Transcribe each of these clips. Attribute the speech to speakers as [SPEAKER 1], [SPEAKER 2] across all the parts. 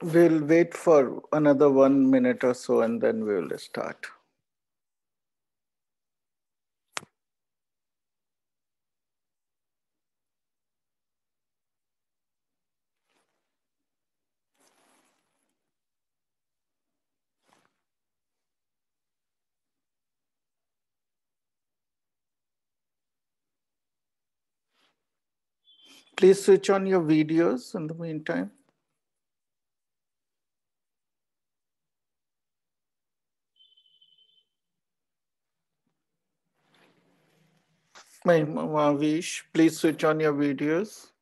[SPEAKER 1] We'll wait for another 1 minute or so and then we'll start. Please switch on your videos in the meantime. Mavish, please switch on your videos.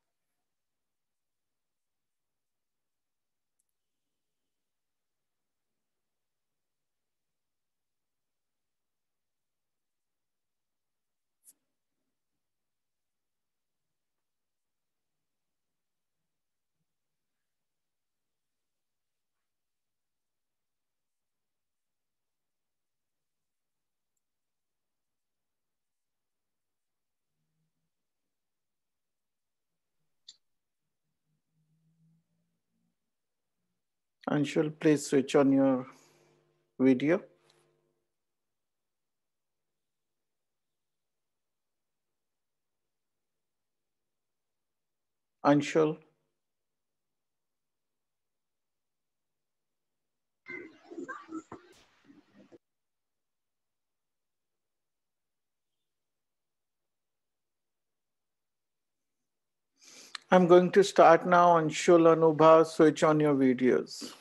[SPEAKER 1] Anshul, please switch on your video. Anshul. I'm going to start now. Anshul, Anubhav, switch on your videos.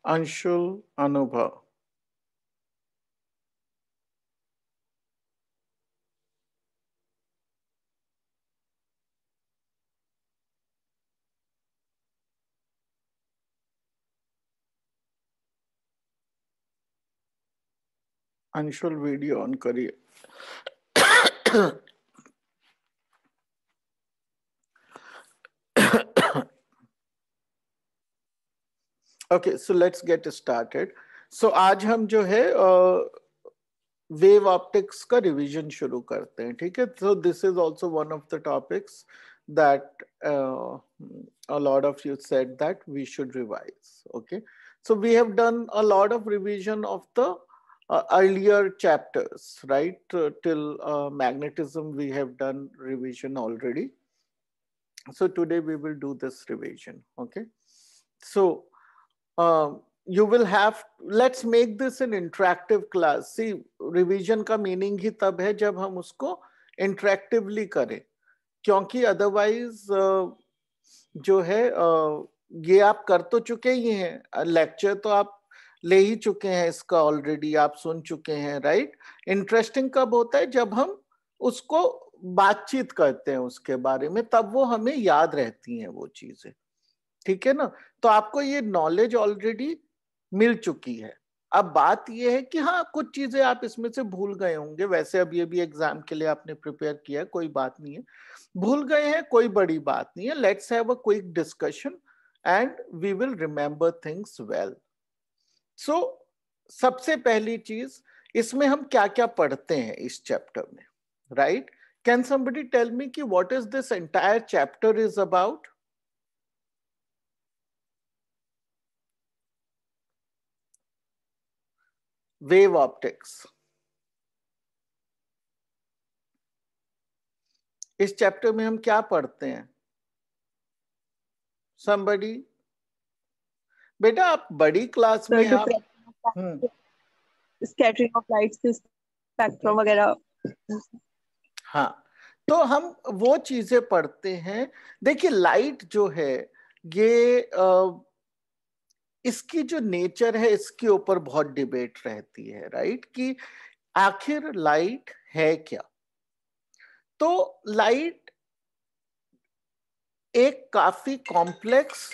[SPEAKER 1] Anshul, Anubhav. Anshul video on करिए. Okay, so let's get started. So आज हम जो है wave optics का revision शुरू करते हैं. ठीक है, so this is also one of the topics that a lot of you said that we should revise. Okay, so we have done a lot of revision of the earlier chapters, right? Till magnetism we have done revision already. So today we will do this revision. Okay, so you will have, let's make this an interactive class. See, revision का meaning ही तब है जब हम उसको interactively करें, क्योंकि otherwise जो है ये आप कर तो चुके ही हैं, लेक्चर तो आप ले ही चुके हैं, इसका ऑलरेडी आप सुन चुके हैं, राइट? इंटरेस्टिंग कब होता है? जब हम उसको बातचीत करते हैं उसके बारे में, तब वो हमें याद रहती हैं वो चीजें. ठीक है ना? तो आपको ये नॉलेज ऑलरेडी मिल चुकी है. अब बात ये है कि हाँ, कुछ चीजें आप इसमें से भूल गए होंगे. वैसे अब ये भी एग्जाम के लिए आपने प्रिपेयर किया है, कोई बात नहीं है. भूल गए हैं, कोई बड़ी बात नहीं है. Let's have a quick discussion and we will remember things well. So सबसे पहली चीज, इसमें हम क्या क्या पढ़ते हैं इस चैप्टर में, right? Can somebody tell me कि what is this entire chapter is about? Wave optics. इस चैप्टर में हम क्या पढ़ते हैं? somebody, बेटा आप बड़ी क्लास में आप.
[SPEAKER 2] स्कैटरिंग ऑफ लाइट्स, स्पेक्ट्रम वगैरह.
[SPEAKER 1] हाँ, तो हम वो चीजें पढ़ते हैं. देखिए, लाइट जो है ये इसकी जो नेचर है इसके ऊपर बहुत डिबेट रहती है, राइट? कि आखिर लाइट है क्या? तो लाइट एक काफी कॉम्प्लेक्स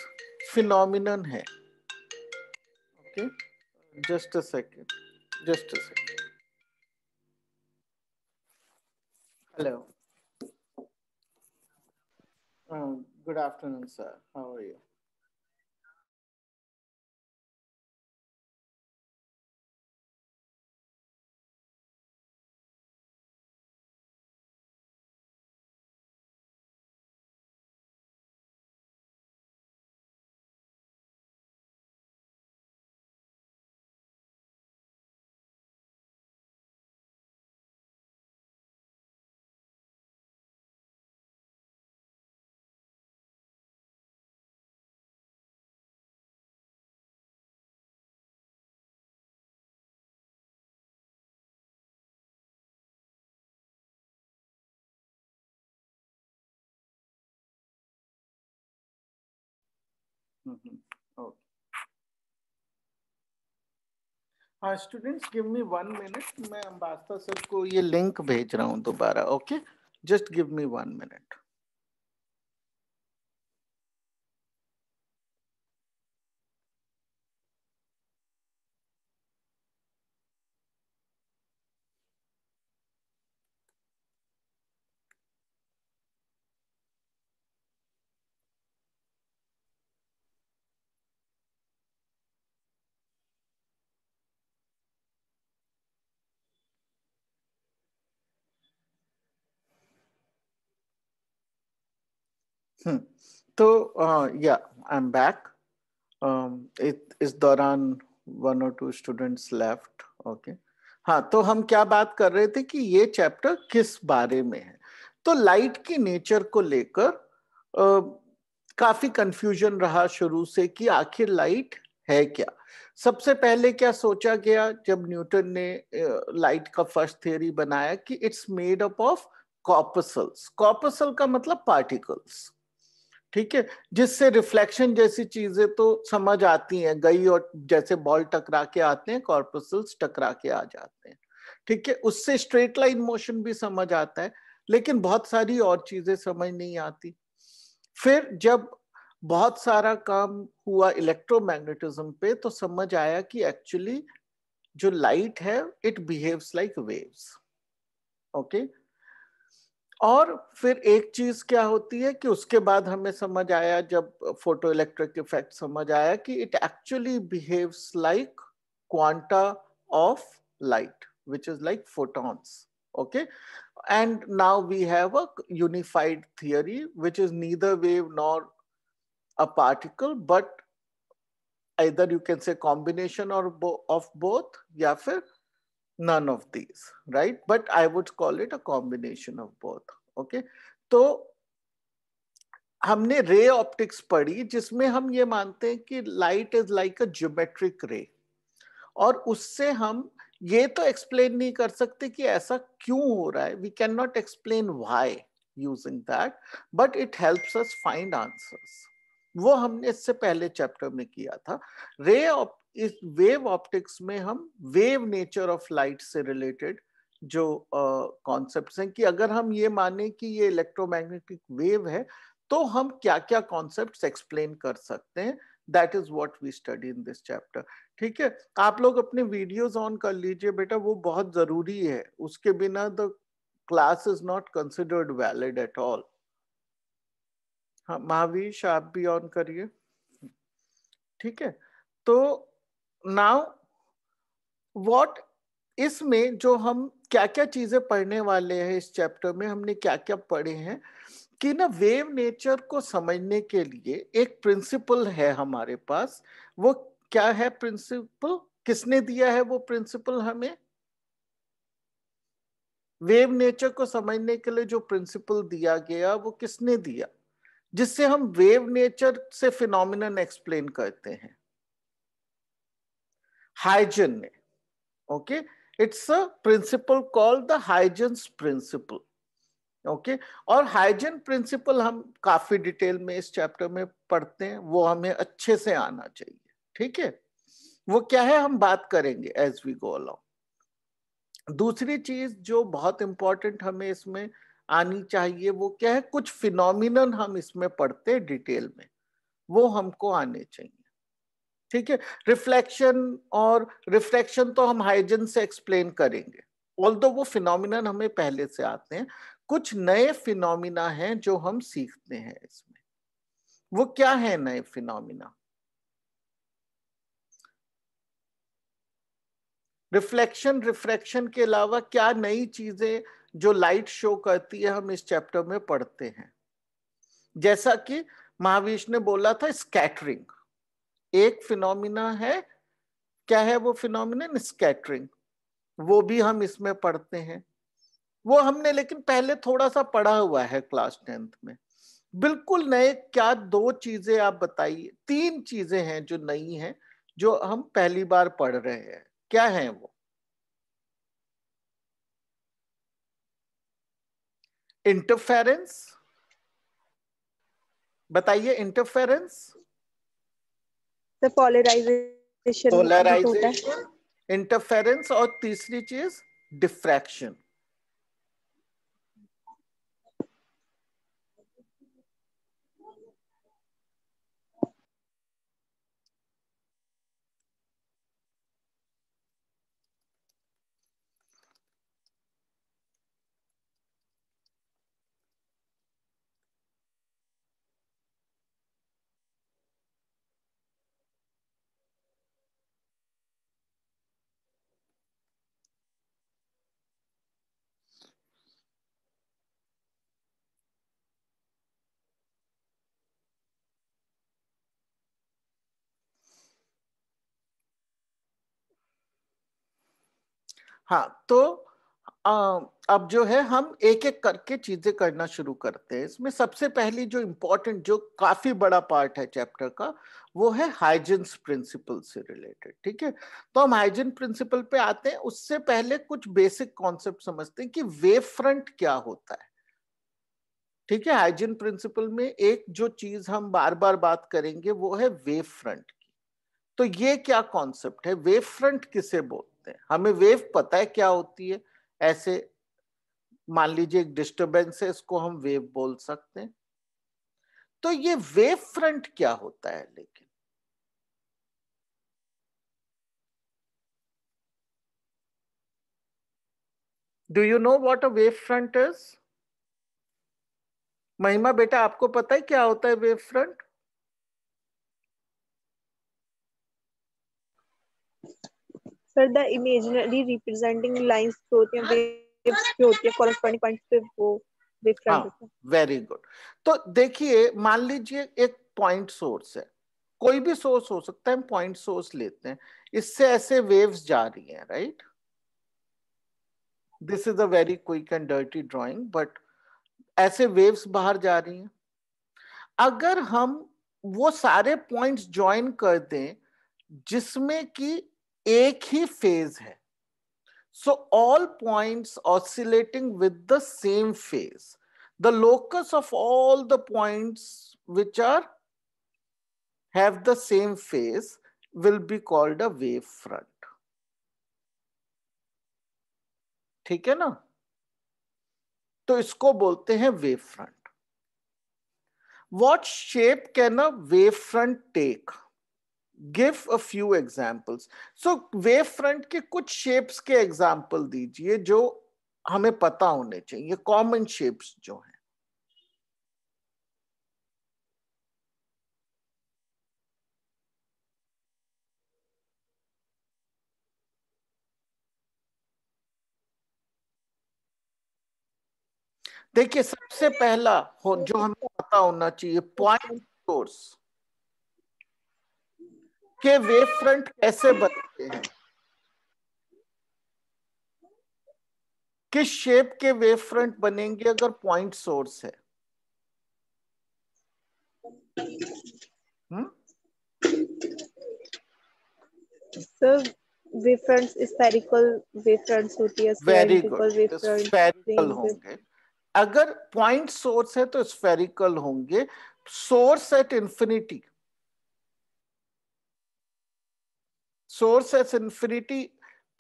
[SPEAKER 1] फिनोमिनन है. Okay, just a second, just a second. Hello. Good afternoon, sir. How are you? Okay, हाँ स्टूडेंट्स गिव मी 1 मिनट, मैं अंबास्ता सर को ये लिंक भेज रहा हूँ दोबारा. Okay, just give me 1 minute. तो या आई एम बैक. इस दौरान 1 or 2 स्टूडेंट्स लेफ्ट. ओके, हाँ तो हम क्या बात कर रहे थे कि ये चैप्टर किस बारे में है. तो लाइट की नेचर को लेकर काफी कंफ्यूजन रहा शुरू से कि आखिर लाइट है क्या. सबसे पहले क्या सोचा गया जब न्यूटन ने लाइट का फर्स्ट थ्योरी बनाया कि it's made up of corpuscles. Corpuscle का मतलब पार्टिकल्स, ठीक है, जिससे रिफ्लेक्शन जैसी चीजें तो समझ आती हैं, गई और जैसे बॉल टकरा के आते हैं, कॉर्पसल्स टकरा के आ जाते हैं, ठीक है, उससे स्ट्रेट लाइन मोशन भी समझ आता है, लेकिन बहुत सारी और चीजें समझ नहीं आती. फिर जब बहुत सारा काम हुआ इलेक्ट्रोमैग्नेटिज्म पे तो समझ आया कि एक्चुअली जो लाइट है it behaves like waves. Okay, और फिर एक चीज क्या होती है कि उसके बाद हमें समझ आया, जब फोटो इलेक्ट्रिक इफेक्ट समझ आया कि it actually behaves like quanta of light which is like photons. Okay, and now we have a unified theory which is neither wave nor a particle, but either you can say combination or of both या फिर none of these, right? But I would call it a combination of both. Okay, तो हमने ray optics पढ़ी जिसमें हम ये मानते हैं कि light is like a geometric रे, और उससे हम ये तो एक्सप्लेन नहीं कर सकते कि ऐसा क्यों हो रहा है. We can not explain why using that, but it helps us find answers. वो हमने इससे पहले चैप्टर में किया था. रे इस वेव ऑप्टिक्स में हम वेव नेचर ऑफ लाइट से रिलेटेड जो कॉन्सेप्ट्स हैं कि अगर हम ये माने कि ये इलेक्ट्रोमैग्नेटिक वेव है तो हम क्या क्या कॉन्सेप्ट्स एक्सप्लेन कर सकते हैं. That is what we study in this chapter. ठीक है, आप लोग अपने वीडियोस ऑन कर लीजिए बेटा, वो बहुत जरूरी है. उसके बिना the class is not considered valid at all. हाँ महावीश, आप भी ऑन करिए. ठीक है, तो नाउ व्हाट, इसमें जो हम क्या क्या चीजें पढ़ने वाले हैं इस चैप्टर में, हमने क्या क्या पढ़े हैं कि ना वेव नेचर को समझने के लिए एक प्रिंसिपल है हमारे पास. वो क्या है प्रिंसिपल, किसने दिया है वो प्रिंसिपल हमें? वेव नेचर को समझने के लिए जो प्रिंसिपल दिया गया वो किसने दिया, जिससे हम वेव नेचर से फिनोमिनन एक्सप्लेन करते हैं? हाइजन ने. Okay, it's a principle called the Huygens principle. Okay, और हाइजन प्रिंसिपल हम काफी डिटेल में इस चैप्टर में पढ़ते हैं, वो हमें अच्छे से आना चाहिए. ठीक है, वो क्या है हम बात करेंगे एज वी गो अलोंग. दूसरी चीज जो बहुत इंपॉर्टेंट हमें इसमें आनी चाहिए वो क्या है, कुछ फिनोमिनन हम इसमें पढ़ते हैं डिटेल में, वो हमको आने चाहिए. ठीक है, रिफ्लेक्शन और रिफ्रैक्शन तो हम हाइजन से एक्सप्लेन करेंगे, ऑल्दो वो फिनोमिनन हमें पहले से आते हैं. कुछ नए फिनोमिना हैं जो हम सीखते हैं इसमें. वो क्या है नए फिनोमिना? रिफ्लेक्शन रिफ्रैक्शन के अलावा क्या नई चीजें जो लाइट शो करती है हम इस चैप्टर में पढ़ते हैं? जैसा कि महावीश ने बोला था, स्कैटरिंग एक फिनोमिना है. क्या है वो फिनोमिना? स्कैटरिंग. वो भी हम इसमें पढ़ते हैं. वो हमने लेकिन पहले थोड़ा सा पढ़ा हुआ है क्लास 10th में. बिल्कुल नए क्या दो चीजें आप बताइए, तीन चीजें हैं जो नई हैं जो हम पहली बार पढ़ रहे हैं. क्या है वो? इंटरफेरेंस. बताइए इंटरफेरेंस.
[SPEAKER 2] The polarization भी तो होता है।
[SPEAKER 1] पोलराइजेशन, इंटरफेरेंस और तीसरी चीज डिफ्रैक्शन। हाँ, तो अब जो है हम एक एक करके चीजें करना शुरू करते हैं। इसमें सबसे पहली जो इम्पोर्टेंट, जो काफी बड़ा पार्ट है चैप्टर का, वो है हाइजेंस प्रिंसिपल से रिलेटेड। ठीक है, तो हम हाइजेन प्रिंसिपल पे आते हैं। उससे पहले कुछ बेसिक कॉन्सेप्ट समझते हैं कि वेव फ्रंट क्या होता है। ठीक है, हाइजीन प्रिंसिपल में एक जो चीज हम बार बार बात करेंगे वो है वेव फ्रंट की। तो ये क्या कॉन्सेप्ट है, वेव फ्रंट किसे बोलते हैं? हमें वेव पता है क्या होती है, ऐसे मान लीजिए एक डिस्टरबेंस है, इसको हम वेव बोल सकते हैं। तो ये वेव फ्रंट क्या होता है लेकिन? Do you know what a wave front is? महिमा बेटा, आपको पता है क्या होता है wave front?
[SPEAKER 2] Sir the imaginary representing lines जो होती हैं, वेव्स जो होती है कॉरेस्पॉन्डिंग पॉइंट्स पे, वो वेव फ्रंट होता
[SPEAKER 1] हाँ,
[SPEAKER 2] है।
[SPEAKER 1] Very good. तो देखिए, मान लीजिए एक पॉइंट सोर्स है, कोई भी सोर्स हो सकता है, हम पॉइंट सोर्स लेते हैं, इससे ऐसे वेव्स जा रही हैं, right? This is a very quick and dirty drawing, but ऐसे वेव्स बाहर जा रही हैं। अगर हम वो सारे पॉइंट्स ज्वाइन कर दें जिसमें कि एक ही फेज है, so all points oscillating with the same phase, the locus of all the points which are have the same phase will be called a wave front. ठीक है ना? तो इसको बोलते हैं wave front. What shape can a wave front take? Give a few examples. So wave front के कुछ shapes के example दीजिए जो हमें पता होने चाहिए, common shapes जो हैं। देखिए, सबसे पहला जो हमें पता होना चाहिए, पॉइंट सोर्स के वेव फ्रंट कैसे बनते हैं, किस शेप के वेव फ्रंट बनेंगे अगर पॉइंट सोर्स है?
[SPEAKER 2] Sir wave fronts spherical wave fronts होती है,
[SPEAKER 1] very good,
[SPEAKER 2] cylindrical wave front,
[SPEAKER 1] spherical
[SPEAKER 2] ring wave.
[SPEAKER 1] होंगे। अगर पॉइंट सोर्स है तो स्फेरिकल होंगे। Source at infinity, source at infinity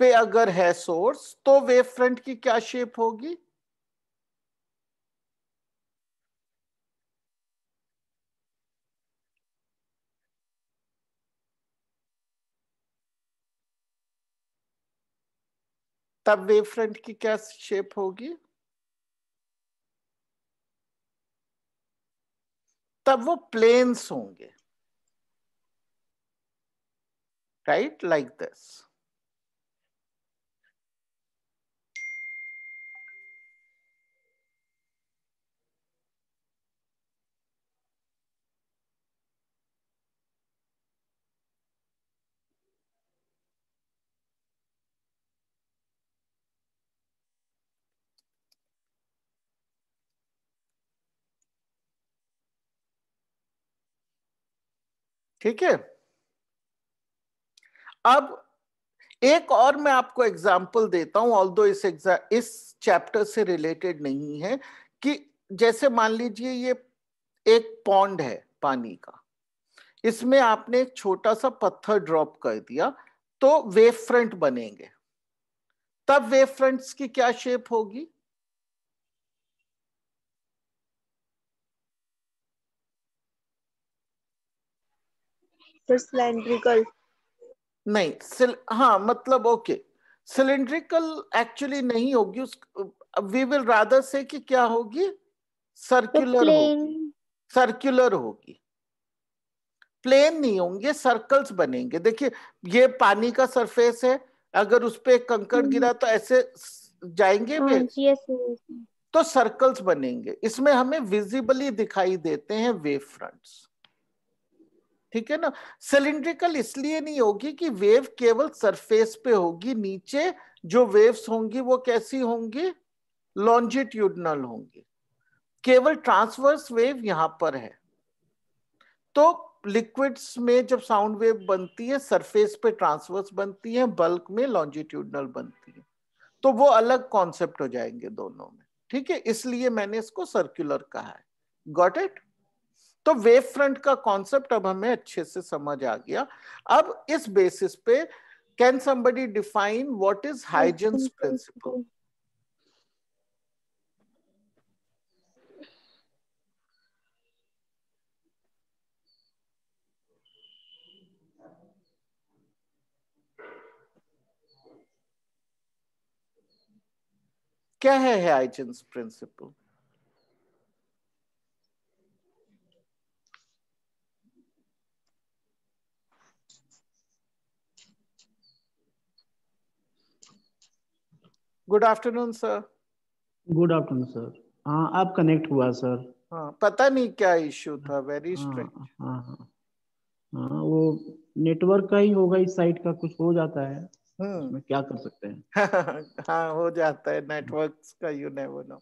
[SPEAKER 1] पे अगर है सोर्स, तो वेव फ्रंट की क्या शेप होगी? तब वेव फ्रंट की क्या शेप होगी? तब वो प्लेन्स होंगे, राइट, लाइक दिस। ठीक है, अब एक और मैं आपको एग्जाम्पल देता हूं, ऑल्दो इस चैप्टर से रिलेटेड नहीं है, कि जैसे मान लीजिए ये एक पॉन्ड है पानी का, इसमें आपने एक छोटा सा पत्थर ड्रॉप कर दिया तो वेव फ्रंट बनेंगे। तब वेव फ्रंट्स की क्या शेप होगी?
[SPEAKER 2] सिलेंड्रिकल।
[SPEAKER 1] नहीं, हाँ मतलब ओके, सिलिंड्रिकल एक्चुअली नहीं होगी, उस वी विल रादर से कि क्या होगी,
[SPEAKER 3] तो
[SPEAKER 1] सर्कुलर होगी, सर्कुलर होगी, प्लेन नहीं होंगे, सर्कल्स बनेंगे। देखिए ये पानी का सरफेस है, अगर उस पे कंकड़ गिरा तो ऐसे जाएंगे वे,
[SPEAKER 3] यस।
[SPEAKER 1] तो सर्कल्स बनेंगे। इसमें हमें विजिबली दिखाई देते हैं वेव फ्रंट्स, ठीक है ना। सिलिंड्रिकल इसलिए नहीं होगी कि वेव केवल सरफेस पे होगी, नीचे जो वेव्स होंगी वो कैसी होंगी, लॉन्जिट्यूडनल होंगी। केवल ट्रांसवर्स वेव यहां पर है। तो लिक्विड्स में जब साउंड वेव बनती है सरफेस पे ट्रांसवर्स बनती है, बल्क में लॉन्जिट्यूडनल बनती है, तो वो अलग कॉन्सेप्ट हो जाएंगे दोनों में, ठीक है। इसलिए मैंने इसको सर्कुलर कहा है। Got it? तो वेव फ्रंट का कॉन्सेप्ट अब हमें अच्छे से समझ आ गया। अब इस बेसिस पे can somebody define what is Huygens principle? क्या है Huygens principle? Good afternoon sir.
[SPEAKER 4] Good afternoon sir. हाँ आप कनेक्ट हुआ सर।
[SPEAKER 1] हाँ पता नहीं क्या इश्यू था, वेरी
[SPEAKER 4] हाँ
[SPEAKER 1] स्ट्रेंज।
[SPEAKER 4] हाँ हाँ हाँ, वो नेटवर्क का ही होगा, इस साइट का कुछ हो जाता है, उसमें क्या कर सकते हैं।
[SPEAKER 1] हाँ हो जाता है नेटवर्क्स का, यू नेवर नो।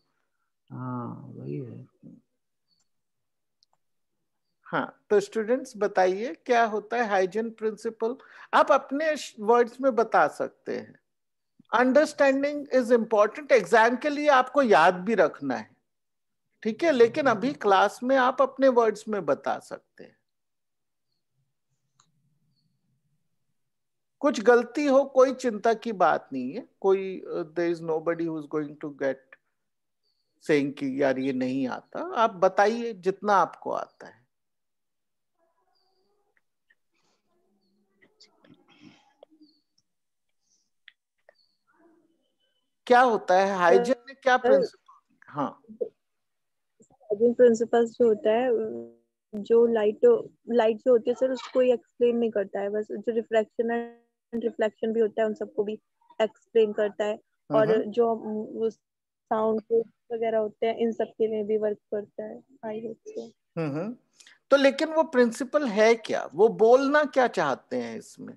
[SPEAKER 4] हाँ वही है।
[SPEAKER 1] हाँ तो स्टूडेंट्स बताइए क्या होता है हाइजीन प्रिंसिपल? आप अपने वर्ड्स में बता सकते हैं। अंडरस्टैंडिंग इज इंपॉर्टेंट, एग्जाम के लिए आपको याद भी रखना है, ठीक है, लेकिन अभी क्लास में आप अपने वर्ड्स में बता सकते हैं। कुछ गलती हो कोई चिंता की बात नहीं है, कोई there is nobody who is going to get saying कि यार ये नहीं आता। आप बताइए जितना आपको आता है। क्या होता है हाइजीन में, क्या प्रिंसिपल? हाँ
[SPEAKER 2] हाइजीन प्रिंसिपल्स जो होता है, जो लाइट लाइट जो होती है सर उसको ही एक्सप्लेन नहीं करता है, बस जो रिफ्रैक्शन एंड रिफ्लेक्शन भी होता है उन सबको भी एक्सप्लेन करता है। और जो साउंड वगैरह होते हैं इन सब के लिए भी वर्क करता है। I hope so.
[SPEAKER 1] तो लेकिन वो प्रिंसिपल है क्या, वो बोलना क्या चाहते हैं इसमें,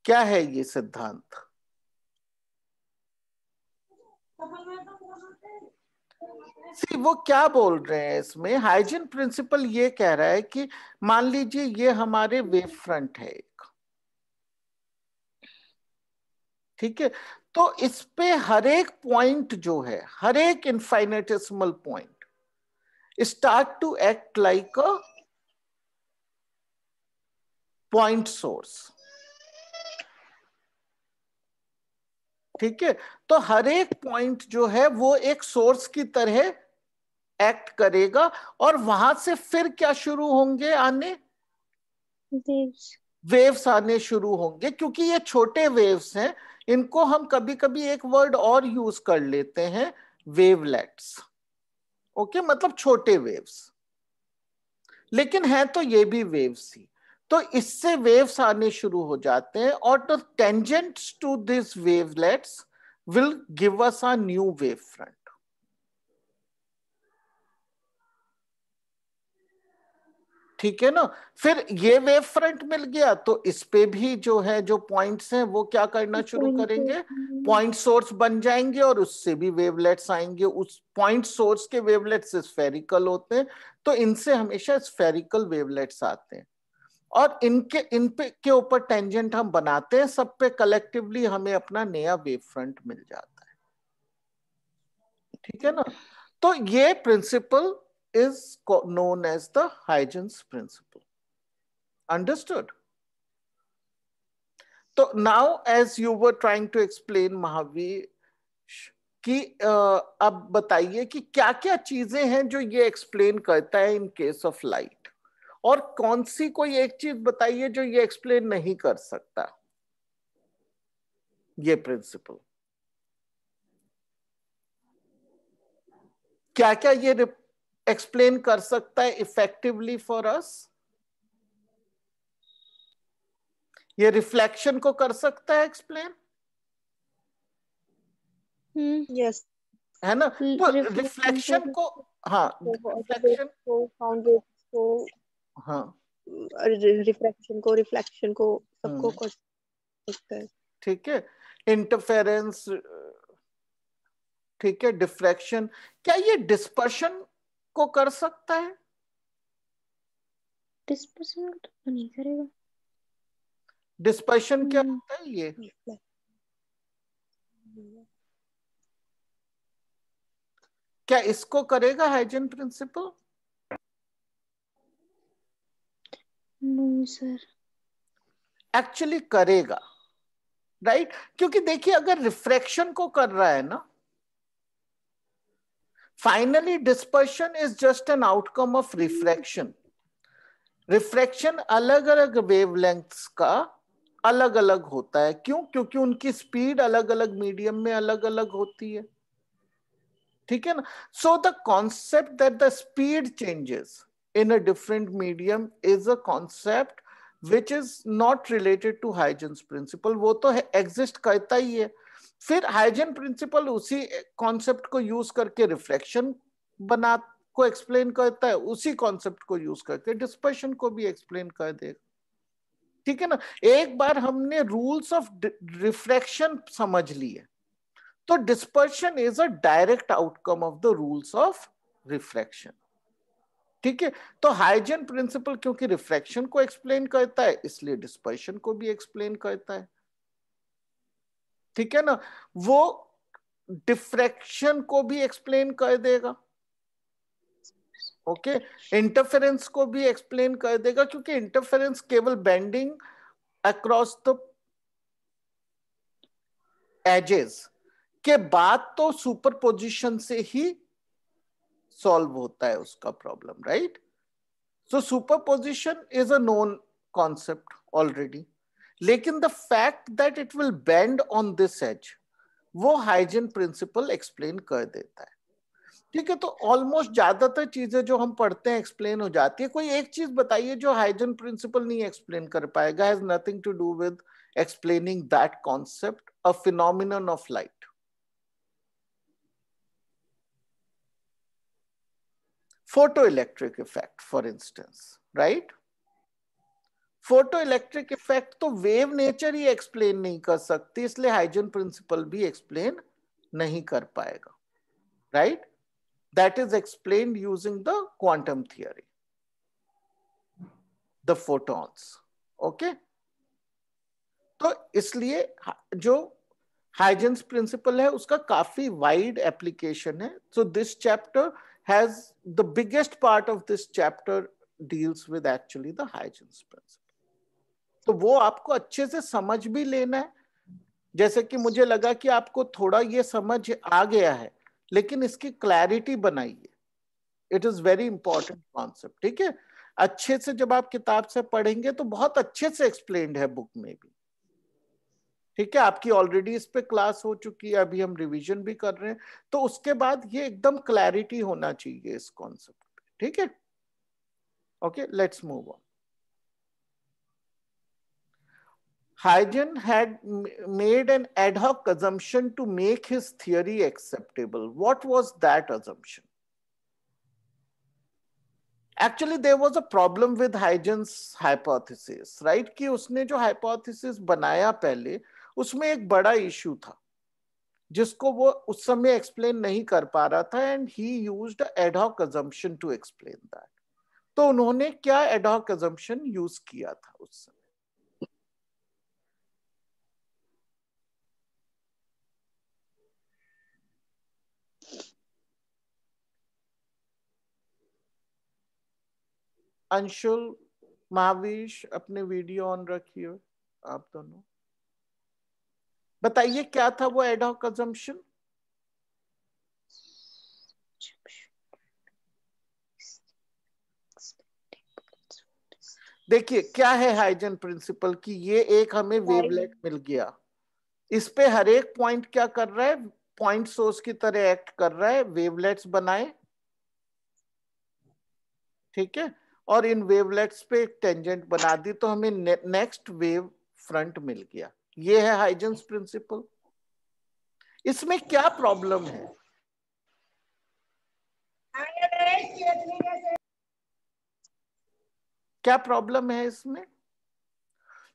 [SPEAKER 1] क्या है ये सिद्धांत? सी वो क्या बोल रहे हैं इसमें, हाइजीन प्रिंसिपल ये कह रहा है कि मान लीजिए ये हमारे वेव फ्रंट है एक, ठीक है, तो इस पे हर एक पॉइंट जो है, हर एक infinitesimal point start to act like a point source, ठीक है। तो हर एक पॉइंट जो है वो एक सोर्स की तरह एक्ट करेगा, और वहां से फिर क्या शुरू होंगे आने, वेव्स आने शुरू होंगे। क्योंकि ये छोटे वेव्स हैं, इनको हम कभी कभी एक वर्ड और यूज कर लेते हैं, वेवलेट्स, ओके, मतलब छोटे वेव्स, लेकिन है तो ये भी वेव्स ही। तो इससे वेव्स आने शुरू हो जाते हैं, और the tangents to this wavelets will give us a new wave front, ठीक है ना। फिर ये वेव फ्रंट मिल गया तो इस पे भी जो है, जो पॉइंट्स हैं वो क्या करना शुरू करेंगे, पॉइंट सोर्स बन जाएंगे, और उससे भी वेवलेट्स आएंगे। उस पॉइंट सोर्स के वेवलेट्स स्फेरिकल होते हैं, तो इनसे हमेशा स्फेरिकल वेवलेट्स आते हैं, और इन पे के ऊपर टेंजेंट हम बनाते हैं, सब पे कलेक्टिवली हमें अपना नया वेव फ्रंट मिल जाता है, ठीक है ना। तो ये principal is known as the Huygens principle. Understood? तो now as you were trying to explain Mahavir कि अब बताइए कि क्या क्या चीजें हैं जो ये एक्सप्लेन करता है इन केस ऑफ लाइट, और कौन सी कोई एक चीज बताइए जो ये एक्सप्लेन नहीं कर सकता ये प्रिंसिपल। क्या क्या ये एक्सप्लेन कर सकता है इफेक्टिवली फॉर अस? ये रिफ्लेक्शन को कर सकता है एक्सप्लेन?
[SPEAKER 2] यस,
[SPEAKER 1] है ना? तो रिफ्लेक्शन को, हाँ रिफ्लेक्शन
[SPEAKER 2] को, साउंड वेव्स को,
[SPEAKER 1] हाँ
[SPEAKER 2] रिफ्रैक्शन को, रिफ्लेक्शन को, सबको कर सकता है।
[SPEAKER 1] ठीक है, इंटरफेरेंस, ठीक है, डिफ्रैक्शन, क्या ये डिस्पर्शन को कर सकता है?
[SPEAKER 3] डिस्पर्शन तो नहीं करेगा।
[SPEAKER 1] डिस्पर्शन क्या होता है ये? क्या इसको करेगा Huygens principle?
[SPEAKER 3] No sir.
[SPEAKER 1] Actually करेगा, राइट? क्योंकि देखिए अगर रिफ्रैक्शन को कर रहा है ना, finally dispersion is just an outcome of refraction. Refraction अलग अलग वेवलेंथ्स का अलग अलग होता है। क्यों? क्योंकि उनकी स्पीड अलग अलग मीडियम में अलग अलग होती है, ठीक है ना? So the concept that the speed changes in a different medium is a concept which is not related to Huygens principle। वो तो है, एग्जिस्ट करता ही है। फिर हाइजन प्रिंसिपल उसी कॉन्सेप्ट को यूज करके रिफ्लेक्शन बना को एक्सप्लेन करता है, उसी कॉन्सेप्ट को यूज करके डिस्पर्शन को भी एक्सप्लेन कर देगा, ठीक है ना? एक बार हमने रूल्स ऑफ रिफ्रैक्शन समझ लिए तो dispersion is a direct outcome of the rules of refraction, ठीक है? तो हाइजन प्रिंसिपल क्योंकि रिफ्रैक्शन को एक्सप्लेन करता है इसलिए डिस्पर्शन को भी एक्सप्लेन करता है, ठीक है ना? वो डिफ्रैक्शन को भी एक्सप्लेन कर देगा, ओके, इंटरफेरेंस को भी एक्सप्लेन कर देगा, क्योंकि इंटरफेरेंस केवल बेंडिंग अक्रॉस द एजेस के बाद तो सुपरपोजिशन से ही सॉल्व होता है उसका problem, right? So superposition is a known concept already, लेकिन the fact that it will bend on this edge वो हाइजन प्रिंसिपल एक्सप्लेन कर देता है, ठीक है? तो ऑलमोस्ट ज्यादातर चीजें जो हम पढ़ते हैं एक्सप्लेन हो जाती है। कोई एक चीज बताइए जो हाइजन प्रिंसिपल नहीं एक्सप्लेन कर पाएगा, has nothing to do with explaining that concept, a phenomenon of light. Photoelectric effect, for instance, right? Photoelectric effect तो वेव नेचर ही एक्सप्लेन नहीं कर सकती, इसलिए हाइजन प्रिंसिपल भी एक्सप्लेन नहीं कर पाएगा, right? That is explained using the quantum theory, the photons, okay? तो इसलिए जो हाइजेंस प्रिंसिपल है उसका काफी वाइड एप्लीकेशन है। So this chapter has the biggest part of this chapter deals with actually the Huygens principle. तो वो आपको अच्छे से समझ भी लेना है। जैसे कि मुझे लगा कि आपको थोड़ा ये समझ आ गया है, लेकिन इसकी क्लैरिटी बनाइए। It is very important concept, ठीक है? अच्छे से जब आप किताब से पढ़ेंगे तो बहुत अच्छे से एक्सप्लेन्ड है बुक में भी, ठीक है? आपकी ऑलरेडी इस पे क्लास हो चुकी है, अभी हम रिवीजन भी कर रहे हैं, तो उसके बाद ये एकदम क्लैरिटी होना चाहिए इस कॉन्सेप्ट पे, ठीक है? Okay, let's move on. Huygens had made an ad hoc assumption to make his theory acceptable. What was that assumption? Actually, there was a problem with Huygens' hypothesis, right? कि उसने जो hypothesis बनाया पहले, उसमें एक बड़ा issue था, जिसको वो उस समय एक्सप्लेन नहीं कर पा रहा था, and he used an ad hoc assumption to explain that. तो उन्होंने क्या ad hoc assumption use किया था उस समय? अंशुल, महावीश अपने वीडियो ऑन रखिए। आप दोनों बताइए क्या था वो एडहॉक अजम्पशन। देखिए क्या है हाइजन प्रिंसिपल की, ये एक हमें वेवलेट मिल गया, इस पे हर एक पॉइंट क्या कर रहा है, पॉइंट सोर्स की तरह एक्ट कर रहा है, वेवलेट्स बनाए, ठीक है, और इन वेवलेट्स पे एक टेंजेंट बना दी तो हमें नेक्स्ट वेव फ्रंट मिल गया। ये है हाइजन्स प्रिंसिपल। इसमें क्या प्रॉब्लम है? क्या प्रॉब्लम है इसमें?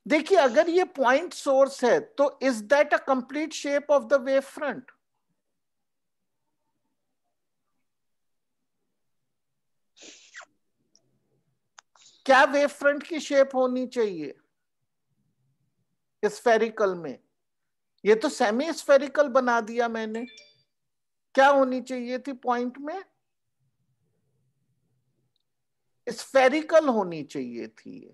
[SPEAKER 1] देखिए अगर ये पॉइंट सोर्स है तो is that a complete shape of the wave front? क्या वेव फ्रंट की शेप होनी चाहिए स्फेरिकल में? ये तो सेमी स्फेरिकल बना दिया मैंने। क्या होनी चाहिए थी पॉइंट में? स्फेरिकल होनी चाहिए थी ये।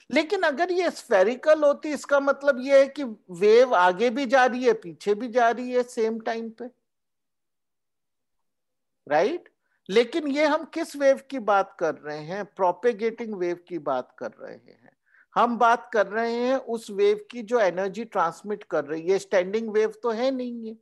[SPEAKER 1] लेकिन अगर ये स्फेरिकल होती इसका मतलब ये है कि वेव आगे भी जा रही है पीछे भी जा रही है सेम टाइम पे, राइट? लेकिन ये हम किस वेव की बात कर रहे हैं? प्रोपेगेटिंग वेव की बात कर रहे हैं। हम बात कर रहे हैं उस वेव की जो एनर्जी ट्रांसमिट कर रही है। स्टैंडिंग वेव तो है नहीं है,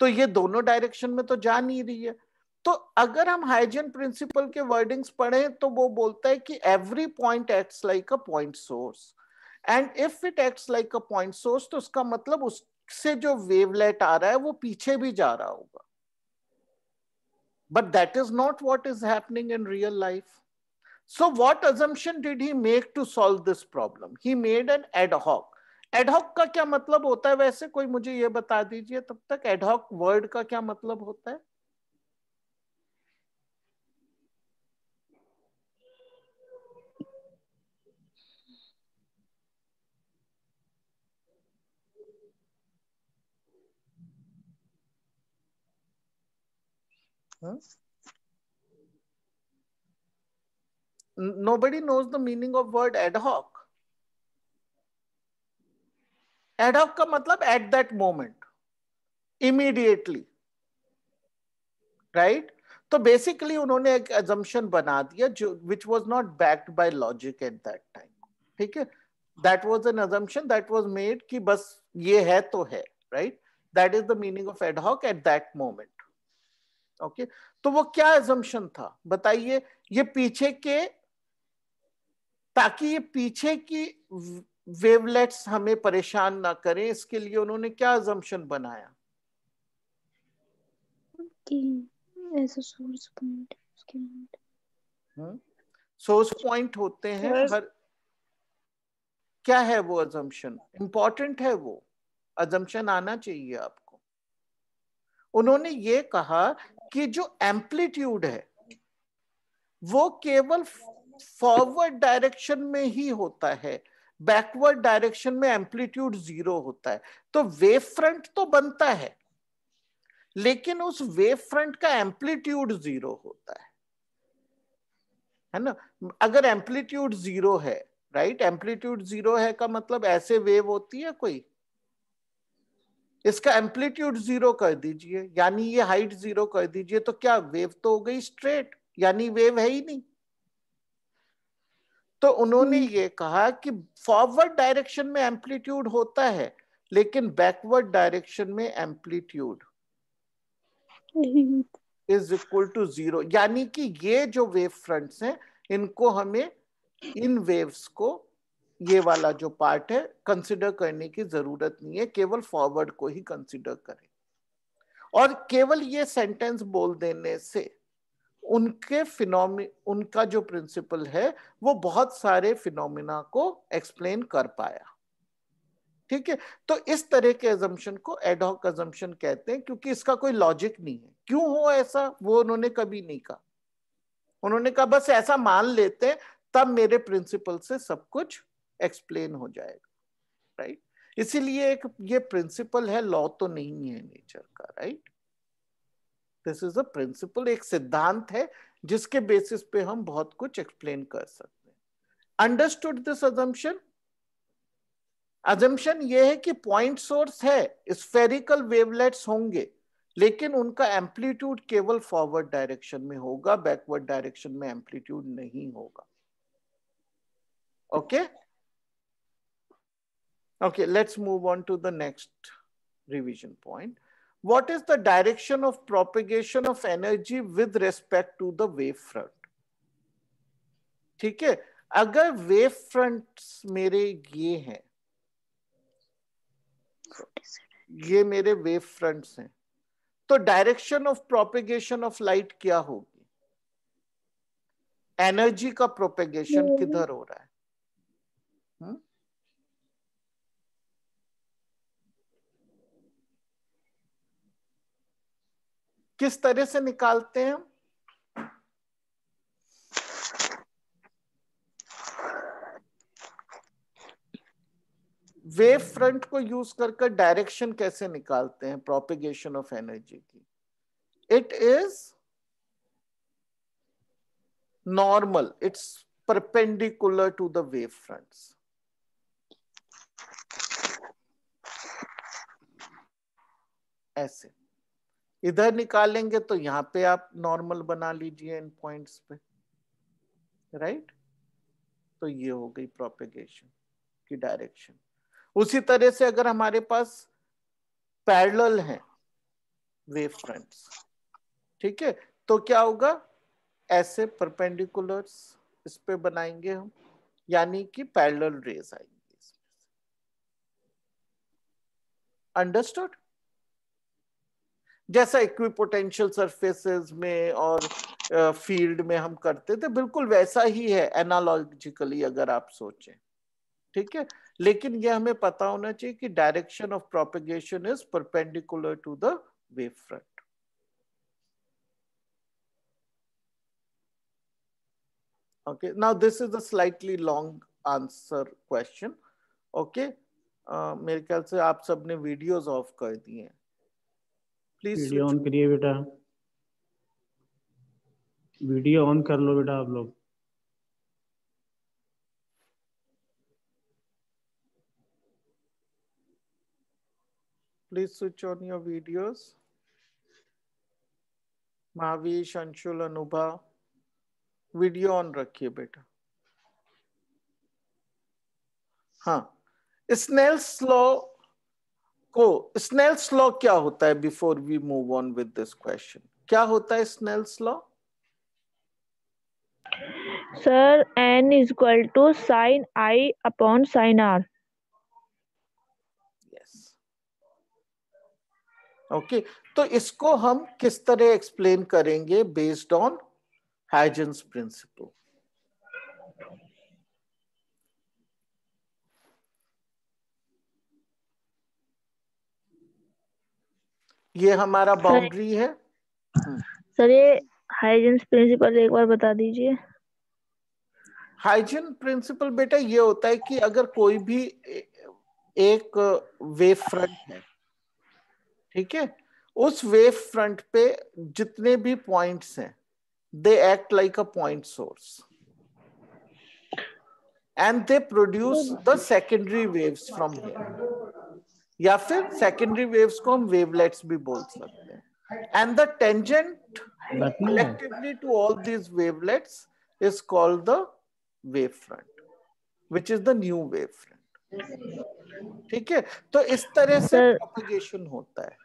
[SPEAKER 1] तो ये दोनों डायरेक्शन में तो जा नहीं रही है। तो अगर हम हाइजन प्रिंसिपल के वर्डिंग्स पढ़ें तो वो बोलता है कि every point acts like a point source, and if it acts like a point source तो उसका मतलब उससे जो वेवलेट आ रहा है वो पीछे भी जा रहा होगा। But that is not what is happening in real life. So what assumption did he make to solve this problem? He made an ad hoc. Ad hoc का क्या मतलब होता है वैसे? कोई मुझे ये बता दीजिए तब तक, ad hoc वर्ड का क्या मतलब होता है? Huh? Nobody knows the meaning of word ad hoc. Ad hoc का मतलब at that moment, immediately, right? तो बेसिकली उन्होंने एक assumption बना दिया जो which was not backed by logic at that time, ठीक है? That was an assumption that was made कि बस ये है तो है, right? That is the meaning of ad hoc at that moment. Okay? तो वो क्या assumption था बताइए? ये पीछे के, ताकि ये पीछे की वेवलेट्स हमें परेशान ना करें, इसके लिए उन्होंने क्या assumption बनाया?
[SPEAKER 3] ऐसा सोर्स पॉइंट उसके बाद
[SPEAKER 1] सोर्स पॉइंट होते हैं हर, क्या है वो assumption? इंपॉर्टेंट है वो assumption, आना चाहिए आपको। उन्होंने ये कहा कि जो एम्पलीट्यूड है वो केवल फॉरवर्ड डायरेक्शन में ही होता है, बैकवर्ड डायरेक्शन में एम्पलीट्यूड 0 होता है। तो वेव फ्रंट तो बनता है लेकिन उस वेव फ्रंट का एम्पलीट्यूड 0 होता है ना? अगर एम्पलीट्यूड 0 है, राइट, एम्पलीट्यूड 0 है का मतलब ऐसे वेव होती है कोई, इसका एम्पलीट्यूड 0 कर दीजिए यानी ये हाइट 0 कर दीजिए, तो क्या वेव तो हो गई स्ट्रेट, यानी वेव है ही नहीं। तो उन्होंने ये कहा कि फॉरवर्ड डायरेक्शन में एम्पलीट्यूड होता है लेकिन बैकवर्ड डायरेक्शन में एम्पलीट्यूड इज इक्वल टू 0, यानी कि ये जो वेव फ्रंट्स हैं इनको हमें, इन वेव्स को, ये वाला जो पार्ट है कंसिडर करने की जरूरत नहीं है, केवल फॉरवर्ड को ही कंसिडर करें। और केवल ये सेंटेंस बोल देने से उनके उनका जो प्रिंसिपल है वो बहुत सारे फिनोमिना को एक्सप्लेन कर पाया, ठीक है? तो इस तरह के अजम्पशन को एड हॉक अजम्पशन कहते हैं क्योंकि इसका कोई लॉजिक नहीं है। क्यों हो ऐसा वो उन्होंने कभी नहीं कहा। उन्होंने कहा बस ऐसा मान लेते हैं तब मेरे प्रिंसिपल से सब कुछ एक्सप्लेन हो जाएगा, राइट? इसीलिए एक ये प्रिंसिपल है, लॉ तो नहीं है नेचर का, right? This is a principle, एक सिद्धांत है जिसके बेसिस पे हम बहुत कुछ एक्सप्लेन कर सकते हैं। Understood this assumption? अजम्पशन ये है कि पॉइंट सोर्स है, स्फेरिकल वेवलेट्स होंगे, लेकिन उनका एम्पलीट्यूड केवल फॉरवर्ड डायरेक्शन में होगा, बैकवर्ड डायरेक्शन में एम्पलीट्यूड नहीं होगा। Okay okay, let's move on to the next revision point. What is the direction of propagation of energy with respect to the wave front? ठीक है, अगर वेव फ्रंट्स मेरे ये हैं, ये मेरे वेव फ्रंट्स हैं, तो direction of propagation of light क्या होगी? एनर्जी का प्रोपेगेशन किधर हो रहा है? किस तरह से निकालते हैं? वेव फ्रंट को यूज करके डायरेक्शन कैसे निकालते हैं प्रोपेगेशन ऑफ एनर्जी की? It is normal, it's perpendicular to the wave fronts. ऐसे इधर निकालेंगे तो यहां पे आप नॉर्मल बना लीजिए इन पॉइंट्स पे, राइट? तो ये हो गई प्रोपेगेशन की डायरेक्शन। उसी तरह से अगर हमारे पास पैरेलल हैं वेव फ्रंट्स, ठीक है, तो क्या होगा? ऐसे परपेंडिकुलर्स इस पे बनाएंगे हम, यानी कि पैरेलल रेज आएंगे इसमें। अंडरस्टूड? जैसा इक्विपोटेंशियल सरफेसेस में और फील्ड में हम करते थे, बिल्कुल वैसा ही है एनालॉजिकली अगर आप सोचें, ठीक है। लेकिन ये हमें पता होना चाहिए कि direction of propagation is perpendicular to the wave front. Okay, now this is a slightly long answer question. Okay, मेरे ख्याल से आप सबने वीडियोस ऑफ कर दिए हैं। प्लीज
[SPEAKER 4] वीडियो ऑन करिए बेटा, वीडियो ऑन कर लो बेटा आप लोग।
[SPEAKER 1] Please switch on your videos. Mahavish, Anshul, Anubha, video on रखिए बेटा। हाँ, स्नेल्स लॉ क्या होता है? Before we move on with this question, क्या होता है Snell's law?
[SPEAKER 5] Sir n is equal to sin I upon sin R।
[SPEAKER 1] Yes, okay, तो इसको हम किस तरह एक्सप्लेन करेंगे? Based on Huygens principle. ये हमारा बाउंड्री है।
[SPEAKER 5] सर ये हाइजेंस प्रिंसिपल एक बार बता दीजिए।
[SPEAKER 1] हाइजेंस प्रिंसिपल बेटा ये होता है कि अगर कोई भी एक वेव फ्रंट है, ठीक है, उस वेव फ्रंट पे जितने भी पॉइंट्स हैं, they act like a point source and they produce the secondary waves from here, या फिर सेकेंडरी वेव्स को हम वेवलेट्स भी बोल सकते हैं। And the tangent collectively to all these wavelets is called the wavefront, which is the new wavefront। ठीक है, तो इस तरह से प्रोपेगेशन होता है।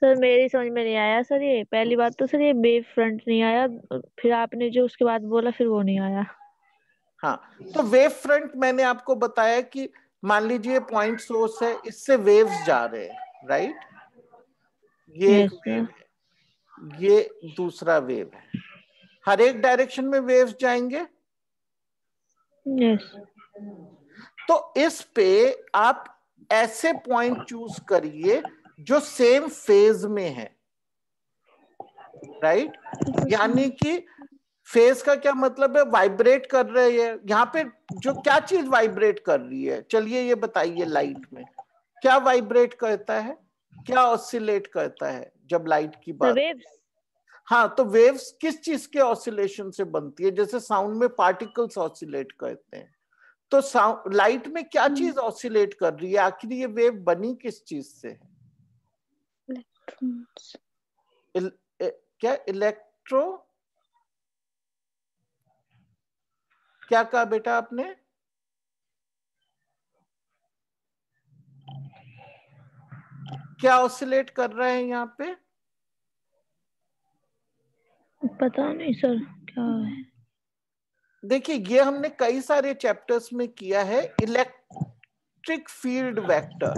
[SPEAKER 5] सर मेरी समझ में नहीं आया सर, ये पहली बात तो सर ये वेव फ्रंट नहीं आया, फिर आपने जो उसके बाद बोला फिर वो नहीं आया।
[SPEAKER 1] हाँ, तो वेव फ्रंट मैंने आपको बताया कि मान लीजिए पॉइंट सोर्स है, इससे वेव्स जा रहे हैं, राइट? ये एक वेव है, ये दूसरा वेव है, हर एक डायरेक्शन में वेव्स जाएंगे।
[SPEAKER 5] यस।
[SPEAKER 1] तो इस पे आप ऐसे पॉइंट चूज करिए जो सेम फेज में है, राइट? यानी कि फेज का क्या मतलब है? वाइब्रेट कर रही है। यहाँ पे जो क्या चीज वाइब्रेट कर रही है, चलिए ये बताइए, लाइट में क्या वाइब्रेट करता है, क्या ऑसिलेट करता है? जब लाइट की बात।
[SPEAKER 5] वेव्स।
[SPEAKER 1] हाँ, तो वेव्स किस चीज के ऑसिलेशन से बनती है? जैसे साउंड में पार्टिकल्स ऑसिलेट करते हैं, तो साउंड लाइट में क्या चीज ऑसिलेट कर रही है? आखिर ये वेव बनी किस चीज से है?
[SPEAKER 3] इलेक्ट्रॉन्स।
[SPEAKER 1] क्या इलेक्ट्रो, क्या कहा बेटा आपने? क्या ऑसिलेट कर रहे हैं यहाँ पे?
[SPEAKER 5] पता नहीं सर क्या है।
[SPEAKER 1] देखिए, ये हमने कई सारे चैप्टर्स में किया है, इलेक्ट्रिक फील्ड वेक्टर,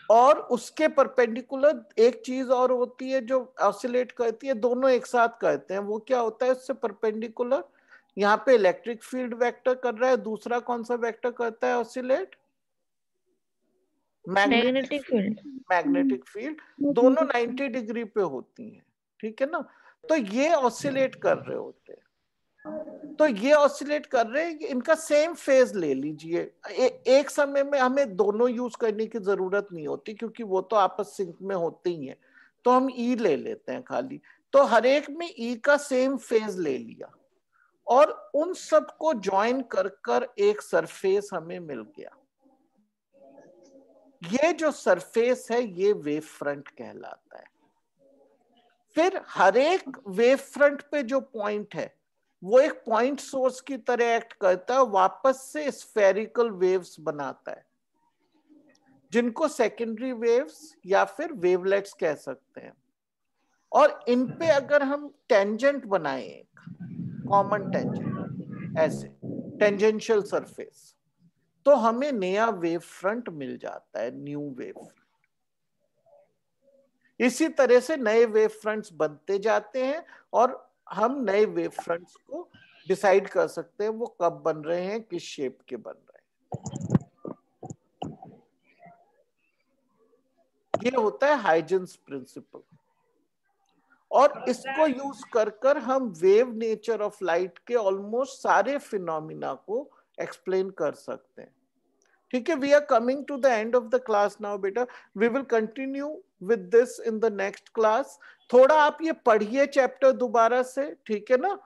[SPEAKER 1] और उसके परपेंडिकुलर एक चीज और होती है जो ऑसिलेट करती है, दोनों एक साथ करते हैं। वो क्या होता है? उससे परपेंडिकुलर यहाँ पे इलेक्ट्रिक फील्ड वेक्टर कर रहा है, दूसरा कौन सा वेक्टर करता है oscillate? Magnetic field. Magnetic field, दोनों 90 डिग्री पे होती हैं, ठीक है ना? तो ये ऑसिलेट कर रहे होते हैं, तो ये ऑसिलेट कर रहे हैं, इनका सेम फेज ले लीजिए। एक समय में हमें दोनों यूज करने की जरूरत नहीं होती, क्योंकि वो तो आपस सिंक में होते ही हैं, तो हम ई ले लेते हैं खाली। तो हर एक में ई का सेम फेज ले लिया, और उन सबको ज्वाइन कर कर एक सरफेस हमें मिल गया। ये जो सरफेस है ये वेव फ्रंट कहलाता है। फिर हर एक वेव फ्रंट पे जो पॉइंट है वो एक पॉइंट सोर्स की तरह एक्ट करता है, वापस से स्फेरिकल वेव्स बनाता है, जिनको सेकेंडरी वेव्स या फिर वेवलेट्स कह सकते हैं। और इन पे अगर हम टेंजेंट बनाएं, एक कॉमन टेंजेंट, ऐसे टेंजेंशियल सरफेस, तो हमें नया वेव फ्रंट मिल जाता है, न्यू वेव फ्रंट। इसी तरह से नए वेव फ्रंट्स बनते जाते हैं, और हम नए वेव फ्रंट्स को डिसाइड कर सकते हैं वो कब बन रहे हैं, किस शेप के बन रहे हैं। ये होता है हाइजेंस प्रिंसिपल, और इसको यूज कर कर हम वेव नेचर ऑफ लाइट के ऑलमोस्ट सारे फिनोमिना को एक्सप्लेन कर सकते हैं। ठीक है, we are coming to the end of the class now बेटा। We will continue with this in the next class. थोड़ा आप ये पढ़िए चैप्टर दोबारा से, ठीक है ना?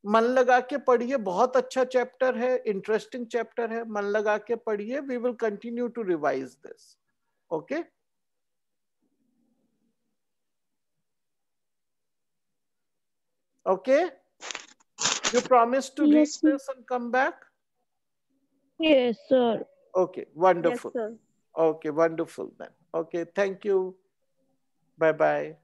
[SPEAKER 1] मन लगा के पढ़िए, बहुत अच्छा चैप्टर है, इंटरेस्टिंग चैप्टर है, मन लगा के पढ़िए। We will continue to revise this, okay? Okay, you promise to read
[SPEAKER 3] Yes, sir.
[SPEAKER 1] this and come back?
[SPEAKER 5] Yes, sir.
[SPEAKER 1] Okay, wonderful.
[SPEAKER 2] Yes, sir.
[SPEAKER 1] Okay, wonderful then. Okay, thank you. Bye bye.